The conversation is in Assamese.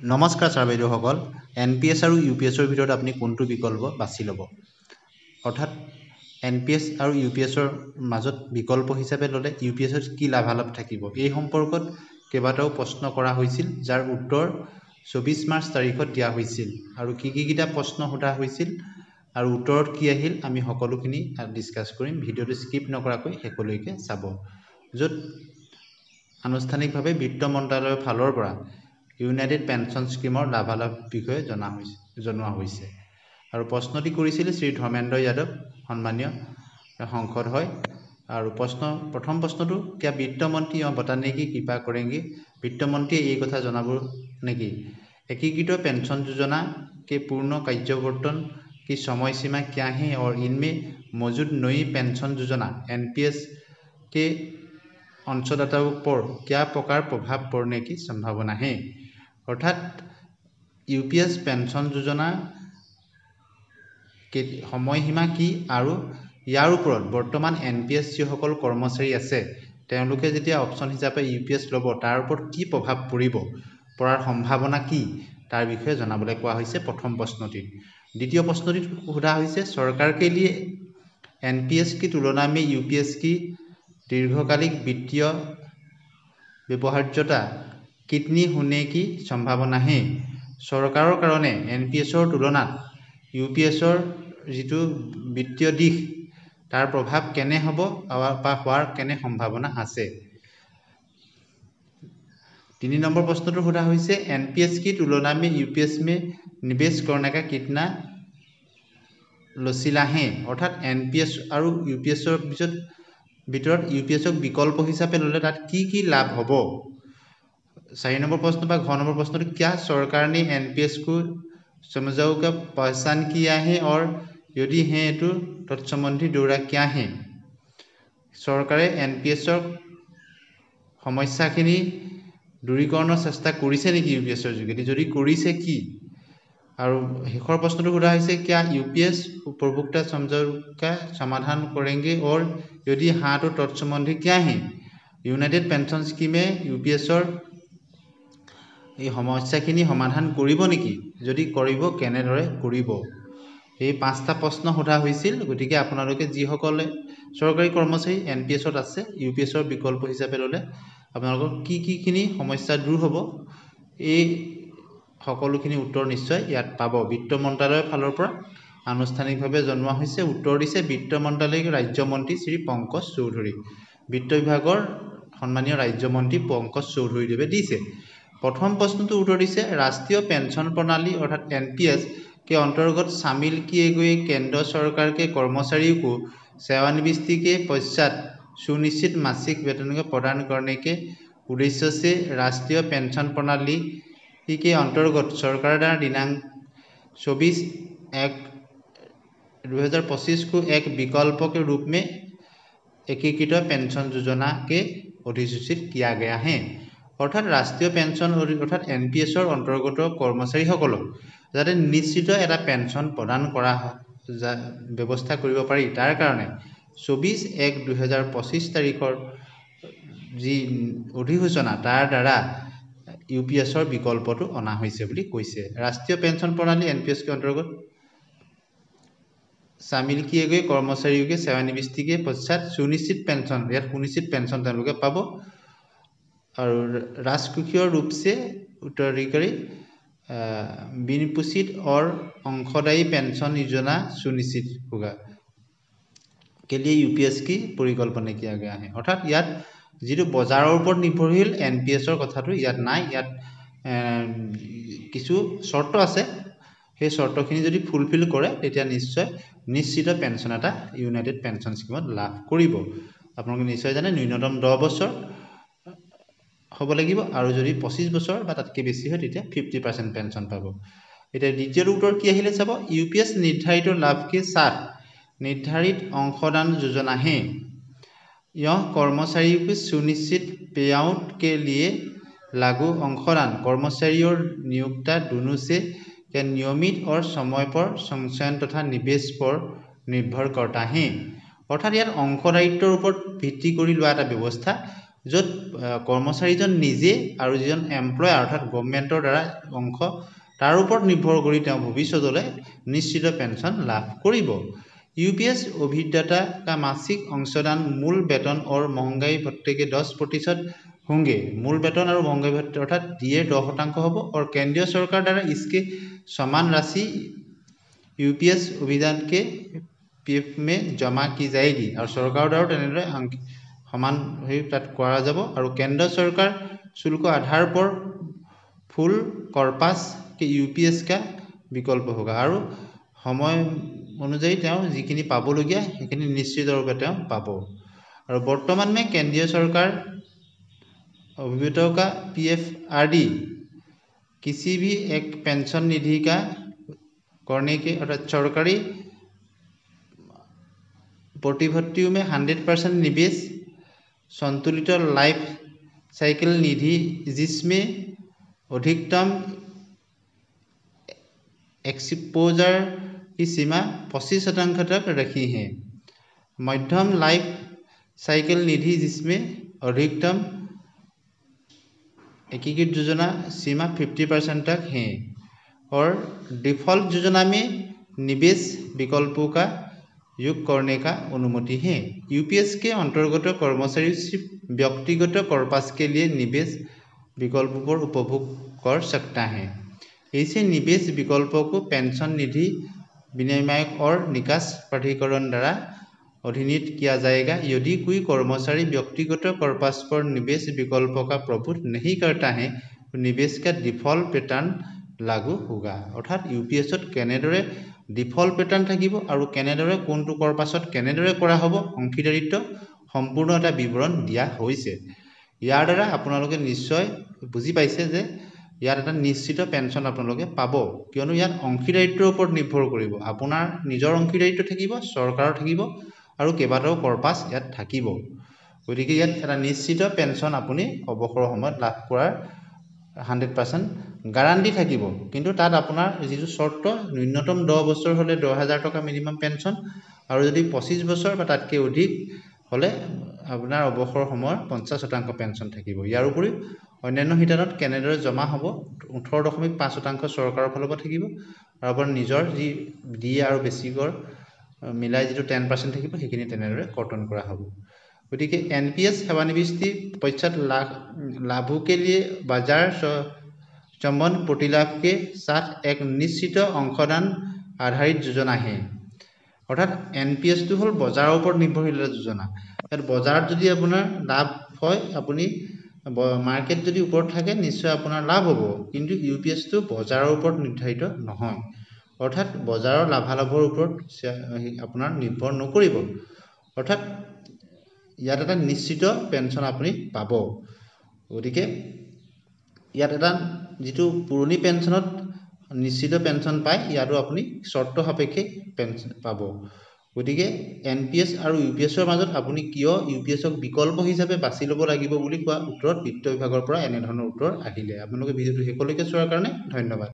নমস্কাৰ ছাৰ বাইদেউসকল, NPS আৰু UPSৰ ভিতৰত আপুনি কোনটো বিকল্প বাছি ল'ব? অৰ্থাৎ NPS আৰু UPSৰ মাজত বিকল্প হিচাপে ল'লে UPSত কি লাভালাভ থাকিব? এই সম্পৰ্কত কেইবাটাও প্ৰশ্ন কৰা হৈছিল, যাৰ উত্তৰ 24 মাৰ্চ তাৰিখত দিয়া হৈছিল। আৰু কিটা প্ৰশ্ন সোধা হৈছিল আৰু উত্তৰত কি আহিল আমি সকলোখিনি ডিছকাছ কৰিম। ভিডিঅ'টো স্কিপ নকৰাকৈ শেষলৈকে চাব। য'ত আনুষ্ঠানিকভাৱে বিত্ত মন্ত্ৰালয়ৰ ফালৰ পৰা ইউনাইটেড পেনশ্যন স্কিমৰ লাভালাভ বিষয়ে জনোৱা হৈছে। আৰু প্ৰশ্নটি কৰিছিল শ্ৰী ধৰ্মেন্দ্ৰ যাদৱ, সন্মানীয় সংসদ হয়। আৰু প্ৰথম প্ৰশ্নটো, क्या वित्त मंत्री बताने की कृपा करेंगे? वित्त मंत्री এই কথা জনাব নেকি? एकीकृत पेंशन योजना के पूर्ण कार्यान्वयन की समय सीमा क्या है और इनमें मौजूद नई पेंशन योजना NPS के अंशदाताओं पर क्या प्रकार प्रभाव पड़ने की संभावना है? অৰ্থাৎ UPS পেনশ্যন যোজনা সময়সীমা কি আৰু ইয়াৰ ওপৰত বৰ্তমান NPS যিসকল কৰ্মচাৰী আছে তেওঁলোকে যেতিয়া অপশ্যন হিচাপে UPS ল'ব তাৰ ওপৰত কি প্ৰভাৱ পৰাৰ সম্ভাৱনা কি তাৰ বিষয়ে জনাবলৈ কোৱা হৈছে প্ৰথম প্ৰশ্নটিত। দ্বিতীয় প্ৰশ্নটিত সোধা হৈছে सरकार के लिए NPS की तुलना में UPS की दीर्घकालिक वित्तीय व्यवहार्यता कितनी होने की संभावना है? চৰকাৰৰ কাৰণে NPSৰ তুলনাত UPSৰ যিটো বিত্তীয় দিশ তাৰ প্ৰভাৱ কেনে হ'ব বা হোৱাৰ কেনে সম্ভাৱনা আছে। 3 নম্বৰ প্ৰশ্নটো সোধা হৈছে NPS की तुलना में UPS में निवेश करने का कितना लचीला है? অৰ্থাৎ NPS আৰু UPSৰ ভিতৰত UPSক বিকল্প হিচাপে ল'লে তাত কি লাভ হ'ব? 4 नंबर प्रश्न पर घ नंबर प्रश्न, क्या सरकार ने NPS को समझाओ का पहचान किया है और यदि है तो तत्संबंधी दौरा क्या है? सरकारे NPSৰ সমস্যাখিনি দূৰীকৰণৰ চেষ্টা কৰিছে নেকি UPSৰ যোগেদি? যদি কৰিছে কি? আৰু শেষৰ প্ৰশ্নটো সোধা হৈছে क्या UPS उपभोक्ता समझौता का समाधान करेंगे और यदि हाँ तो तत्संबंधी क्या है? यूनाइटेड पेंशन स्कीमे UPSৰ এই সমস্যাখিনি সমাধান কৰিব নেকি? যদি কৰিব কেনেদৰে কৰিব? এই 5টা প্ৰশ্ন সোধা হৈছিল। গতিকে আপোনালোকে যিসকলে চৰকাৰী কৰ্মচাৰী NPSত আছে UPSৰ বিকল্প হিচাপে ল'লে আপোনালোকৰ কিখিনি সমস্যা দূৰ হ'ব এই সকলোখিনি উত্তৰ নিশ্চয় ইয়াত পাব। বিত্ত মন্ত্ৰালয়ৰ ফালৰ পৰা আনুষ্ঠানিকভাৱে জনোৱা হৈছে। উত্তৰ দিছে বিত্ত মন্ত্ৰালয়ৰ ৰাজ্যমন্ত্ৰী শ্ৰী পংকজ চৌধুৰী। বিত্ত বিভাগৰ সন্মানীয় ৰাজ্যমন্ত্ৰী পংকজ চৌধুৰীদেৱে দিছে। प्रथम प्रश्न तो उत्तर दिसे राष्ट्रीय पेंशन प्रणाली अर्थात NPS के अंतर्गत शामिल किए गए केंद्र सरकार के कर्मचारियों को सेवानिवृत्ति के पश्चात सुनिश्चित मासिक वेतन प्रदान करने के उद्देश्य से राष्ट्रीय पेंशन प्रणाली के अंतर्गत सरकार द्वारा दिनांक 24/1/2025 को एक विकल्प के रूप में एकीकृत पेंशन योजना के अधिसूचित किया गया है। অৰ্থাৎ ৰাষ্ট্ৰীয় পেঞ্চন অৰ্থাৎ NPSৰ অন্তৰ্গত কৰ্মচাৰীসকলক যাতে নিশ্চিত এটা পেঞ্চন প্ৰদান কৰা ব্যৱস্থা কৰিব পাৰি তাৰ কাৰণে 24/1/2025 তাৰিখৰ যি অধিসূচনা তাৰ দ্বাৰা UPSৰ বিকল্পটো অনা হৈছে বুলি কৈছে। ৰাষ্ট্ৰীয় পেঞ্চন প্ৰণালী NPS के अंतर्गत शामिल किए गए कर्मचारियों के सेवानिवृत्ति के पश्चात सुनिश्चित पेंशन यात सुनिश्चित पेंशन তেওঁলোকে পাব और राजकोषीय रूप से उत्तराधिकारी बिनपोषित और अंशदायी पेंशन योजना सुनिश्चित होगा के लिए UPS की परिकल्पना किया गया है। अर्थात ইয়াত যিটো বজাৰৰ ওপৰত নিৰ্ভৰশীল NPSৰ কথাটো ইয়াত নাই। ইয়াত কিছু শৰ্ত আছে, সেই শৰ্তখিনি যদি ফুলফিল কৰে তেতিয়া নিশ্চয় নিশ্চিত পেঞ্চন এটা ইউনাইটেড পেঞ্চন স্কিমত লাভ কৰিব। আপোনালোকে নিশ্চয় জানে ন্যূনতম 10 বছৰ হ'ব লাগিব আৰু যদি 25 বছৰ বা তাতকৈ বেছি হয় তেতিয়া 50% পেঞ্চন পাব। এতিয়া দ্বিতীয় উত্তৰ কি আহিলে চাব। UPS निर्धारित लाभ के साथ निर्धारित अंशदान योजना है। यह कर्मचारियों के सुनिश्चित पेआउट के लिए लागू अंशदान कर्मचारियों नियोक्ता दोनों से या नियमित और समय पर संचयन तथा निवेश पर निर्भर करता है। অৰ্থাৎ ইয়াত অংশদায়িত্বৰ ওপৰত ভিত্তি কৰি লোৱা এটা ব্যৱস্থা। য'ত কৰ্মচাৰীজন নিজে আৰু যিজন এমপ্লয়াৰ অৰ্থাৎ গভৰ্ণমেণ্টৰ দ্বাৰা অংশ তাৰ ওপৰত নিৰ্ভৰ কৰি তেওঁ ভৱিষ্যতলৈ নিশ্চিত পেঞ্চন লাভ কৰিব। यूपीएस अभिदाता का मासिक अंशदान मूल वेतन और महंगाई भत्ते के 10% होंगे। मूल वेतन और महंगाई भत्ते अर्थात दिए 10% होब और केंद्रीय सरकार द्वारा इसके समान राशि यूपीएस अभिदान के पीएफ में जमा की जाएगी और सरकार द्वारा तेनेदरे समान तात কৰা যাব और केंद्र सरकार शुल्क आधार पर फुल कर्पास के यूपीएस का विकल्प होगा और समय अनुযায়ী जिखिनि पाबलगिया সেইখিনি निश्चित रूपे पाब। और वर्तमान में केंद्रीय सरकार अभिभावकों का पीएफआरडी किसी भी एक पेंशन निधि का करने के अर्थात सरकारी प्रतिभूतियों में 100% निवेश संतुलित लाइफ साइकिल निधि जिसमें अधिकतम एक्सपोजर की सीमा 25% तक रखी है। मध्यम लाइफ साइकिल निधि जिसमें अधिकतम एकीकृत योजना सीमा 50% तक है और डिफॉल्ट योजना में निवेश विकल्पों का योग करने का अनुमति है। यूपीएस के अंतर्गत कर्मचारी सिर्फ व्यक्तिगत कर्पास के लिए निवेश विकल्पों पर उपभोग कर सकता है। ऐसे निवेश विकल्पों को पेंशन निधि विनियामक और निकास प्राधिकरण द्वारा अधिनियमित किया जाएगा। यदि कोई कर्मचारी व्यक्तिगत कर्पास पर निवेश विकल्पों का प्रभुत्व नहीं करता है तो निवेश का डिफॉल्ट पैटर्न लागू होगा। अर्थात यूपीएसत केनेदरे डिफॉल्ट पैटर्न থাকিব আৰু কেনেদৰে কোনটো कर्पासत কেনেদৰে কৰা হ'ব অংশীদাৰিত্ব সম্পূৰ্ণ এটা বিৱৰণ দিয়া হৈছে। ইয়াৰ দ্বাৰা আপোনালোকে নিশ্চয় বুজি পাইছে যে ইয়াত এটা নিশ্চিত পেঞ্চন আপোনালোকে পাব, কিয়নো ইয়াত অংশীদাৰিত্বৰ ওপৰত নিৰ্ভৰ কৰিব। আপোনাৰ নিজৰ অংশীদাৰিত্ব থাকিব, চৰকাৰৰ থাকিব আৰু কেইবাটাও कर्पास ইয়াত থাকিব। গতিকে ইয়াত এটা নিশ্চিত পেঞ্চন আপুনি অৱসৰৰ সময়ত লাভ কৰাৰ 100% গ্যাৰান্টি থাকিব। কিন্তু তাত আপোনাৰ যিটো শৰ্ত ন্যূনতম 10 বছৰ হলে 10,000 টকা মিনিমাম পেঞ্চন আৰু যদি 25 বছৰ বা তাতকৈ অধিক হলে আপোনাৰ অৱসৰৰ সময়ৰ 50% পেঞ্চন থাকিব। ইয়াৰ উপৰি অন্যান্য হিতানত কেনেদৰে জমা হ'ব 18.5% চৰকাৰৰ ফালৰ পৰা থাকিব আৰু আপোনাৰ নিজৰ যি দিয়ে আৰু বেছিকৰ মিলাই যিটো 10% থাকিব সেইখিনি তেনেদৰে কৰ্তন কৰা হ'ব। গতিকে एनपीएस सेवानिवृत्ति पश्चात लाभों के लिए बाजार संबंध प्रतिलाभ के साथ एक निश्चित अंशदान आधारित योजना है। अर्थात एनपीएस तो हल बजारों पर निर्भरशील योजना। बजारत यदि अपना लाभ है अपनी मार्केट यदि ऊपर থাকে निश्चय अपना लाभ होबो, किंतु यूपीएस तो बजारों ऊपर निर्धारित নহয়। अर्थात बजारों लाभालाभर ऊपर अपना निर्भर नकरिब। अर्थात ইয়াত এটা নিশ্চিত পেঞ্চন আপুনি পাব। গতিকে ইয়াত এটা যেটো পুৰণি পেঞ্চনত নিশ্চিত পেঞ্চন পায় ইয়াতো আপুনি শৰ্ত সাপেক্ষে পেঞ্চন পাব। গতিকে এনপিএস আৰু ইউপিএছৰ মাজত আপুনি কিয় ইউপিএছক বিকল্প হিচাপে বাছি ল'ব লাগিব বুলি কোৱা উত্তৰত বিত্ত বিভাগৰ পৰা এনে ধৰণৰ উত্তৰ আহিলে। আপোনালোকে ভিডিঅ'টো শেষলৈকে চোৱাৰ কাৰণে ধন্যবাদ।